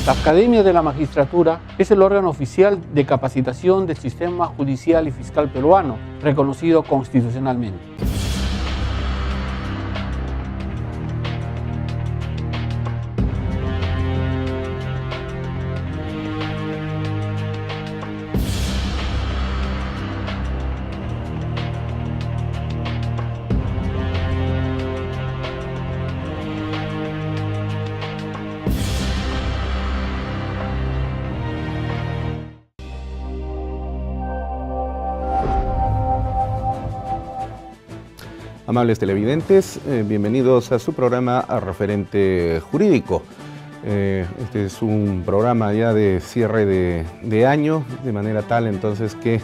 La Academia de la Magistratura es el órgano oficial de capacitación del sistema judicial y fiscal peruano, reconocido constitucionalmente. Amables televidentes, bienvenidos a su programa Referente Jurídico. Este es un programa ya de cierre de año, de manera tal entonces que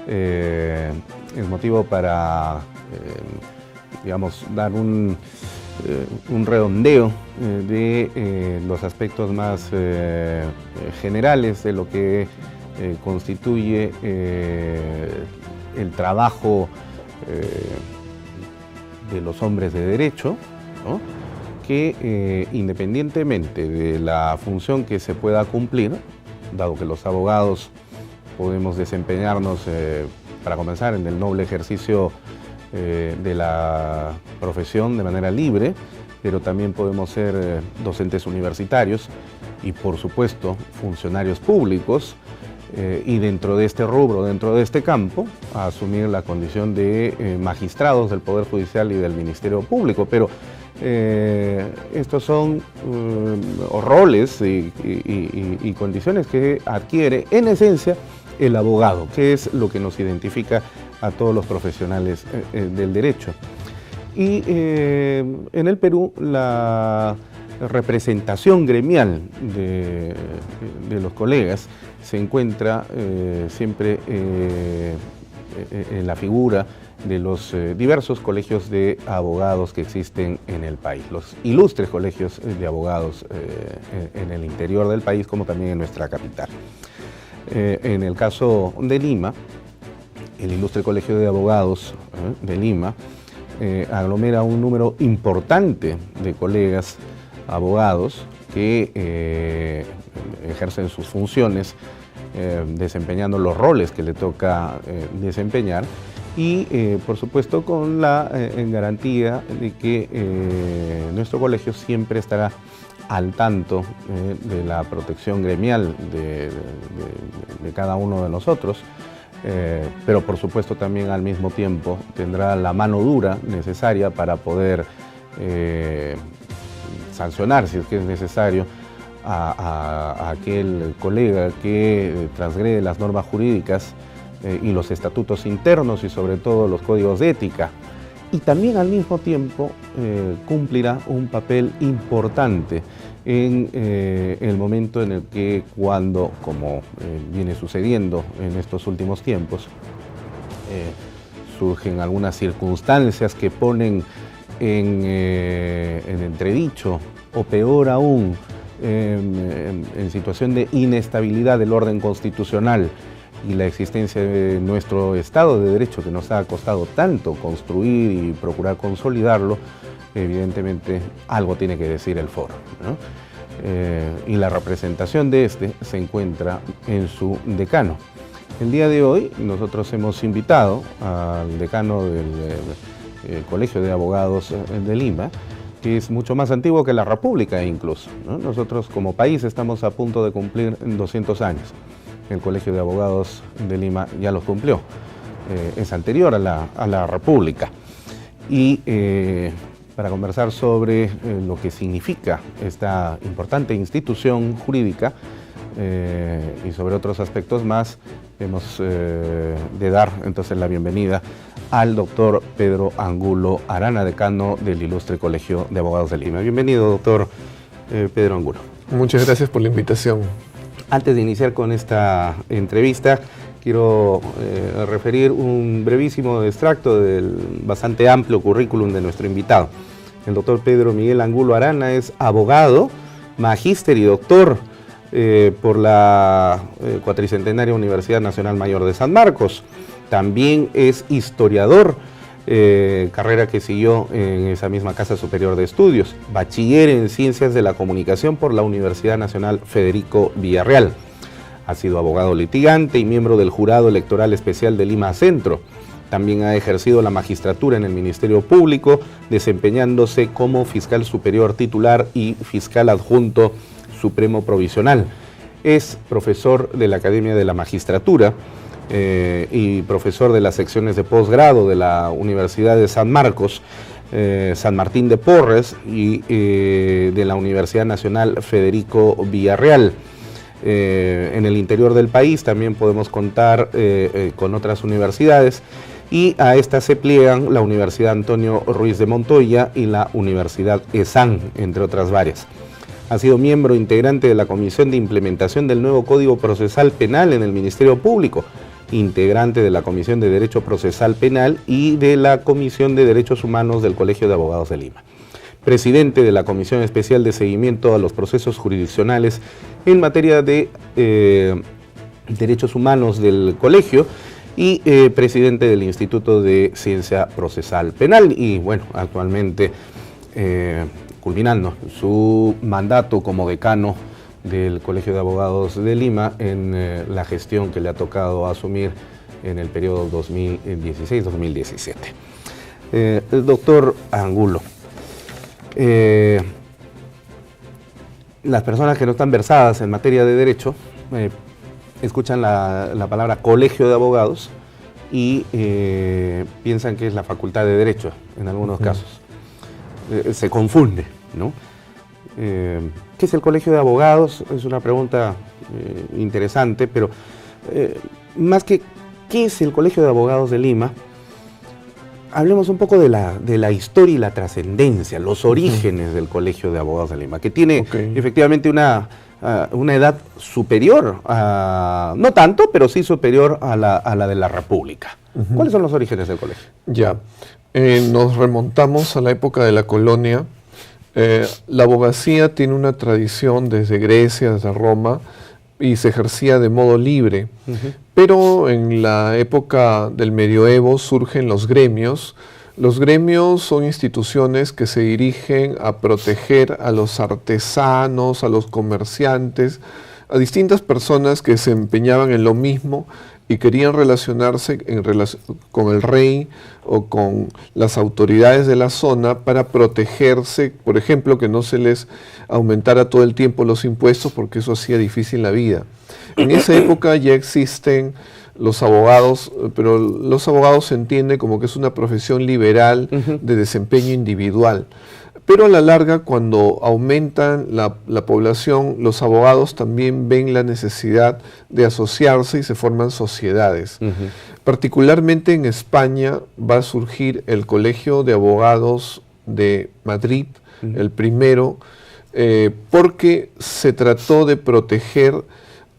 es motivo para, digamos, dar un redondeo de los aspectos más generales de lo que constituye el trabajo de los hombres de derecho, ¿no? Que independientemente de la función que se pueda cumplir, dado que los abogados podemos desempeñarnos, para comenzar, en el noble ejercicio de la profesión de manera libre, pero también podemos ser docentes universitarios y, por supuesto, funcionarios públicos, y dentro de este rubro, dentro de este campo, a asumir la condición de magistrados del Poder Judicial y del Ministerio Público. Pero estos son roles y condiciones que adquiere en esencia el abogado, que es lo que nos identifica a todos los profesionales del derecho. Y en el Perú la representación gremial de los colegas se encuentra siempre en la figura de los diversos colegios de abogados que existen en el país, los ilustres colegios de abogados en el interior del país, como también en nuestra capital. En el caso de Lima, el ilustre colegio de abogados de Lima aglomera un número importante de colegas abogados que ejercen sus funciones desempeñando los roles que le toca desempeñar y por supuesto con la garantía de que nuestro colegio siempre estará al tanto de la protección gremial de cada uno de nosotros, pero por supuesto también al mismo tiempo tendrá la mano dura necesaria para poder sancionar, si es que es necesario, a aquel colega que transgrede las normas jurídicas y los estatutos internos y sobre todo los códigos de ética. Y también al mismo tiempo cumplirá un papel importante en el momento en el que cuando, como viene sucediendo en estos últimos tiempos, surgen algunas circunstancias que ponen en entredicho, o peor aún, en situación de inestabilidad del orden constitucional y la existencia de nuestro Estado de Derecho, que nos ha costado tanto construir y procurar consolidarlo, evidentemente algo tiene que decir el foro, ¿no? Y la representación de este se encuentra en su decano. El día de hoy nosotros hemos invitado al decano del Colegio de Abogados de Lima, que es mucho más antiguo que la República incluso, ¿no? Nosotros como país estamos a punto de cumplir 200 años. El Colegio de Abogados de Lima ya los cumplió, es anterior a la República. Y para conversar sobre lo que significa esta importante institución jurídica y sobre otros aspectos más, hemos de dar entonces la bienvenida al doctor Pedro Angulo Arana, decano del Ilustre Colegio de Abogados de Lima. Bienvenido, doctor Pedro Angulo. Muchas gracias por la invitación. Antes de iniciar con esta entrevista, quiero referir un brevísimo extracto del bastante amplio currículum de nuestro invitado. El doctor Pedro Miguel Angulo Arana es abogado, magíster y doctor por la Cuatricentenaria Universidad Nacional Mayor de San Marcos. También es historiador carrera que siguió en esa misma Casa Superior de Estudios, bachiller en Ciencias de la Comunicación por la Universidad Nacional Federico Villarreal. Ha sido abogado litigante y miembro del Jurado Electoral Especial de Lima Centro. También ha ejercido la magistratura en el Ministerio Público, desempeñándose como fiscal superior titular y fiscal adjunto supremo provisional. Es profesor de la Academia de la Magistratura y profesor de las secciones de posgrado de la Universidad de San Marcos, San Martín de Porres y de la Universidad Nacional Federico Villarreal. En el interior del país también podemos contar con otras universidades, y a estas se pliegan la Universidad Antonio Ruiz de Montoya y la Universidad ESAN, entre otras varias. Ha sido miembro integrante de la Comisión de Implementación del Nuevo Código Procesal Penal en el Ministerio Público, integrante de la Comisión de Derecho Procesal Penal y de la Comisión de Derechos Humanos del Colegio de Abogados de Lima. Presidente de la Comisión Especial de Seguimiento a los Procesos Jurisdiccionales en materia de Derechos Humanos del Colegio y presidente del Instituto de Ciencia Procesal Penal. Y bueno, actualmente culminando su mandato como decano del Colegio de Abogados de Lima en la gestión que le ha tocado asumir en el periodo 2016-2017. El doctor Angulo, las personas que no están versadas en materia de derecho escuchan la palabra colegio de abogados y piensan que es la facultad de derecho en algunos casos. Se confunde, ¿no? ¿Qué es el colegio de abogados? Es una pregunta interesante, pero más que ¿qué es el colegio de abogados de Lima? Hablemos un poco de la historia y la trascendencia, los orígenes del Colegio de Abogados de Lima, que tiene efectivamente una edad superior, no tanto, pero sí superior a la de la República. ¿Cuáles son los orígenes del colegio? Ya, nos remontamos a la época de la colonia. La abogacía tiene una tradición desde Grecia, desde Roma, y se ejercía de modo libre. Pero en la época del medioevo surgen los gremios. Los gremios son instituciones que se dirigen a proteger a los artesanos, a los comerciantes, a distintas personas que se empeñaban en lo mismo y querían relacionarse con el rey o con las autoridades de la zona para protegerse, por ejemplo, que no se les aumentara todo el tiempo los impuestos, porque eso hacía difícil la vida. En esa época ya existen los abogados, pero los abogados se entiende como que es una profesión liberal de desempeño individual. Pero a la larga, cuando aumentan la población, los abogados también ven la necesidad de asociarse y se forman sociedades. Particularmente en España va a surgir el Colegio de Abogados de Madrid, el primero, porque se trató de proteger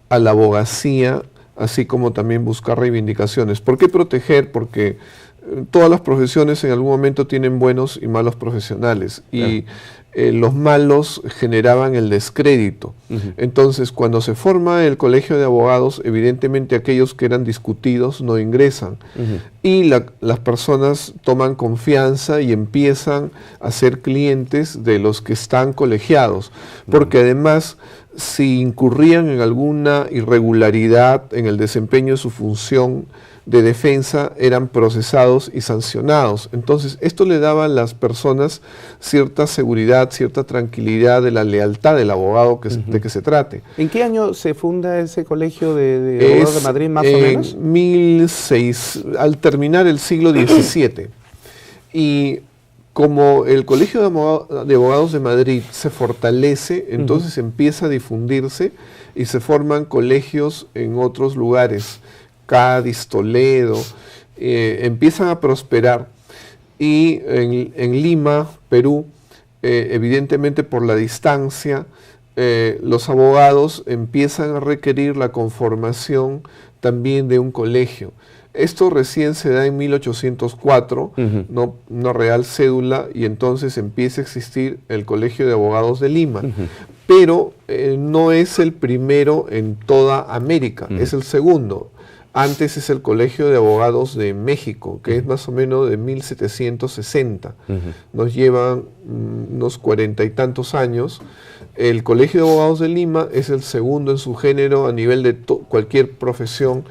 a la abogacía, así como también buscar reivindicaciones. ¿Por qué proteger? Porque todas las profesiones en algún momento tienen buenos y malos profesionales, y los malos generaban el descrédito. Entonces, cuando se forma el colegio de abogados, evidentemente aquellos que eran discutidos no ingresan, y las personas toman confianza y empiezan a ser clientes de los que están colegiados, porque además, si incurrían en alguna irregularidad en el desempeño de su función de defensa, eran procesados y sancionados. Entonces, esto le daba a las personas cierta seguridad, cierta tranquilidad de la lealtad del abogado de que se trate. ¿En qué año se funda ese colegio de abogados de Madrid, más o menos? En 1006, al terminar el siglo XVII. Y como el Colegio de Abogados de Madrid se fortalece, entonces empieza a difundirse y se forman colegios en otros lugares. Cádiz, Toledo, empiezan a prosperar, y en Lima, Perú, evidentemente por la distancia, los abogados empiezan a requerir la conformación también de un colegio. Esto recién se da en 1804, no una real cédula, y entonces empieza a existir el Colegio de Abogados de Lima. Pero no es el primero en toda América, es el segundo. Antes es el Colegio de Abogados de México, que es más o menos de 1760. Nos llevan unos 40 y tantos años. El Colegio de Abogados de Lima es el segundo en su género a nivel de cualquier profesión.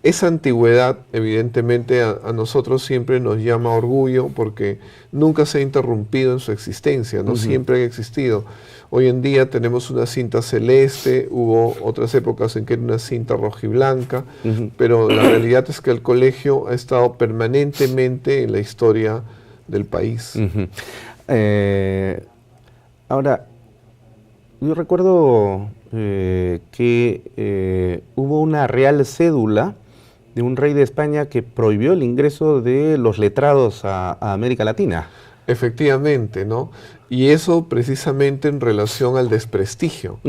Esa antigüedad, evidentemente, a nosotros siempre nos llama orgullo porque nunca se ha interrumpido en su existencia, ¿no? Siempre ha existido. Hoy en día tenemos una cinta celeste, hubo otras épocas en que era una cinta rojiblanca, pero la realidad es que el colegio ha estado permanentemente en la historia del país. Ahora, yo recuerdo que hubo una real cédula de un rey de España que prohibió el ingreso de los letrados a América Latina. Efectivamente, ¿no? Y eso precisamente en relación al desprestigio,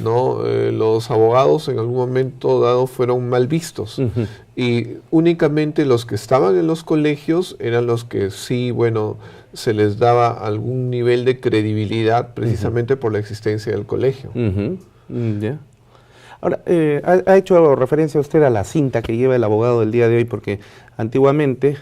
¿no? Los abogados en algún momento dado fueron mal vistos y únicamente los que estaban en los colegios eran los que sí, bueno, se les daba algún nivel de credibilidad precisamente por la existencia del colegio. Ya. Ahora, ha hecho referencia usted a la cinta que lleva el abogado del día de hoy, porque antiguamente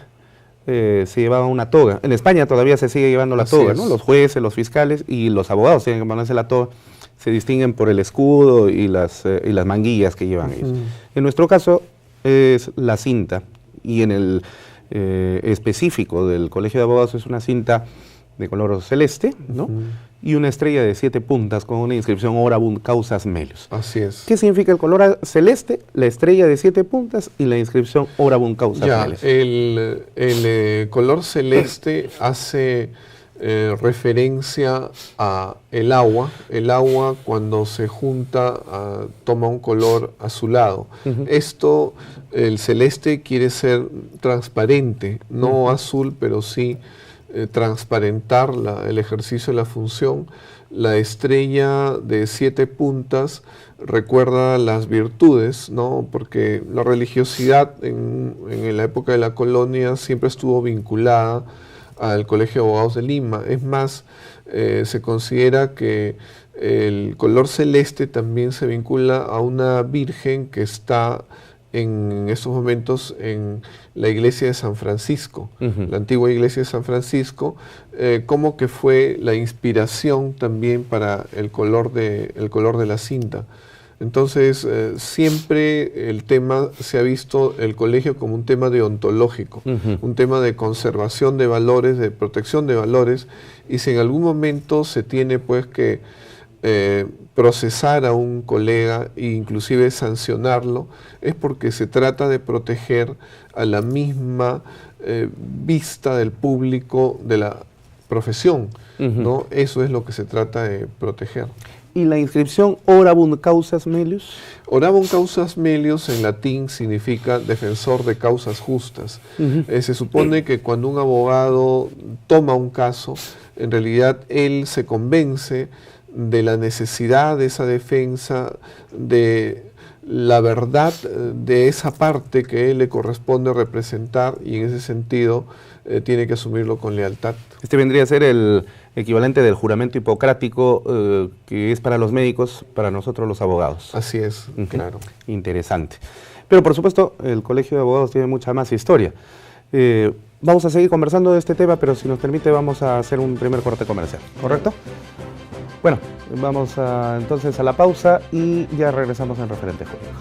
se llevaba una toga. En España todavía se sigue llevando la toga, ¿no? Los jueces, los fiscales y los abogados tienen que ponerse la toga. Se distinguen por el escudo y las manguillas que llevan ellos. En nuestro caso es la cinta, y en el específico del Colegio de Abogados es una cinta de color celeste, ¿no? Y una estrella de 7 puntas con una inscripción Orabunt Causas Melius. Así es. ¿Qué significa el color celeste, la estrella de 7 puntas y la inscripción Orabunt Causas Melius? El color celeste hace referencia a el agua. El agua, cuando se junta, toma un color azulado. Esto, el celeste quiere ser transparente, no azul, pero sí transparentar el ejercicio de la función. La estrella de 7 puntas recuerda las virtudes, ¿no? Porque la religiosidad en la época de la colonia siempre estuvo vinculada al Colegio de Abogados de Lima. Es más, se considera que el color celeste también se vincula a una virgen que está en estos momentos en la iglesia de San Francisco, la antigua iglesia de San Francisco, como que fue la inspiración también para el color de la cinta. Entonces, siempre el tema se ha visto el colegio como un tema deontológico, un tema de conservación de valores, de protección de valores, y si en algún momento se tiene pues que procesar a un colega e inclusive sancionarlo, es porque se trata de proteger a la misma vista del público de la profesión, ¿no? Eso es lo que se trata de proteger. ¿Y la inscripción Orabunt Causas Melius? Orabunt Causas Melius en latín significa defensor de causas justas. Se supone que cuando un abogado toma un caso, en realidad él se convence de la necesidad de esa defensa, de la verdad de esa parte que él le corresponde representar, y en ese sentido tiene que asumirlo con lealtad. Este vendría a ser el equivalente del juramento hipocrático que es para los médicos, para nosotros los abogados. Así es, claro. Interesante. Pero por supuesto el Colegio de Abogados tiene mucha más historia. Vamos a seguir conversando de este tema, pero si nos permite vamos a hacer un primer corte comercial, ¿correcto? Bueno, vamos entonces a la pausa y ya regresamos en Referente Jurídico.